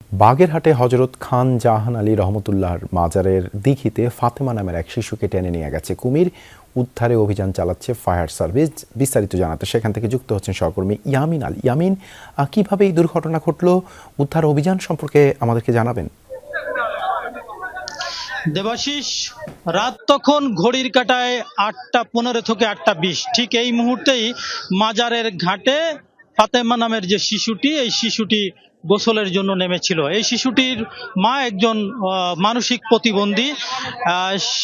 বাগেরহাটে হযরত খান জাহান আলী রহমতুল্লাহর মাজারের দিঘিতে ফাতেমা নামের এক শিশুকে টেনে নিয়ে গেছে কুমির। উদ্ধারে অভিযান চালাচ্ছে ফায়ার সার্ভিস। বিস্তারিত জানাতে সেখান থেকে যুক্ত হচ্ছেন সহকর্মী ইয়ামিন আলী। ইয়ামিন, কিভাবে এই দুর্ঘটনা ঘটলো, উদ্ধার অভিযান সম্পর্কে আমাদেরকে জানাবেন। দেবাশিস, রাত তখন ঘড়ির কাঁটায় 8:15 থেকে 8:20, ঠিক এই মুহূর্তেই মাজারের ঘাটে ফাতেমা নামের যে শিশুটি, এই শিশুটি গোসলের জন্য নেমেছিল। এই শিশুটির মা একজন মানসিক প্রতিবন্ধী,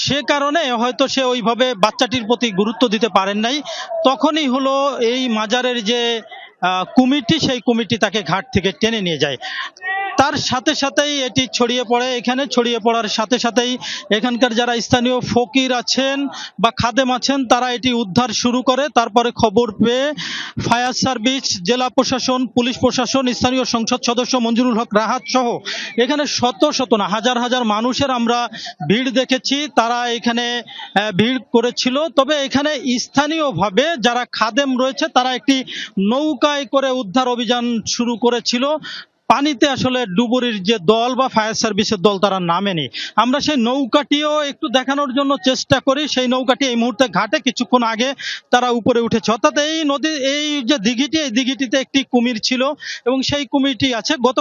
সে কারণে হয়তো সে ওইভাবে বাচ্চাটির প্রতি গুরুত্ব দিতে পারেন নাই। তখনই হলো এই মাজারের যে কমিটি, সেই কমিটি তাকে ঘাট থেকে টেনে নিয়ে যায়। তার সাথে সাথেই এটি ছড়িয়ে পড়ে। এখানে ছড়িয়ে পড়ার সাথে সাথেই এখানকার যারা স্থানীয় ফকির আছেন বা খাদেম আছেন, তারা এটি উদ্ধার শুরু করে। তারপরে খবর পেয়ে ফায়ার সার্ভিস, জেলা প্রশাসন, পুলিশ প্রশাসন, স্থানীয় সংসদ সদস্য মঞ্জুরুল হক রাহাত সহ এখানে শত শত না হাজার হাজার মানুষের আমরা ভিড় দেখেছি। তারা এখানে ভিড় করেছিল। তবে এখানে স্থানীয়ভাবে যারা খাদেম রয়েছে, তারা একটি নৌকায় করে উদ্ধার অভিযান শুরু করেছিল। পানিতে আসলে ডুবুরির যে দল বা ফায়ার সার্ভিসের দল তারা নামেনি। আমরা সেই নৌকাটিও একটু দেখানোর জন্য চেষ্টা করি। সেই নৌকাটি এই মুহূর্তে ঘাটে, কিছুক্ষণ আগে তারা উপরে উঠেছে। অর্থাৎ এই নদী, এই যে দিঘিটি, এই দিঘিটিতে একটি কুমির ছিল এবং সেই কুমিরটি আছে। গত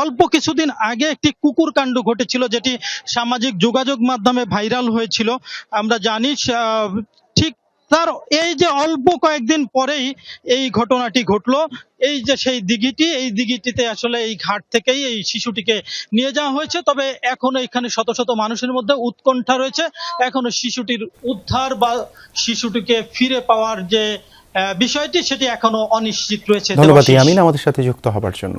অল্প কিছুদিন আগে একটি কুকুর কাণ্ড ঘটেছিল, যেটি সামাজিক যোগাযোগ মাধ্যমে ভাইরাল হয়েছিল। আমরা জানি ঠিক তার এই যে অল্প কয়েকদিন পরেই এই ঘটনাটি ঘটলো। এই যে সেই দিঘিটি, এই দিঘিটিতে আসলে এই ঘাট থেকেই এই শিশুটিকে নিয়ে যাওয়া হয়েছে। তবে এখনো এখানে শত শত মানুষের মধ্যে উৎকণ্ঠা রয়েছে। এখনো শিশুটির উদ্ধার বা শিশুটিকে ফিরে পাওয়ার যে বিষয়টি, সেটি এখনো অনিশ্চিত রয়েছে। ধন্যবাদ ইয়ামিন আমাদের সাথে যুক্ত হবার জন্য।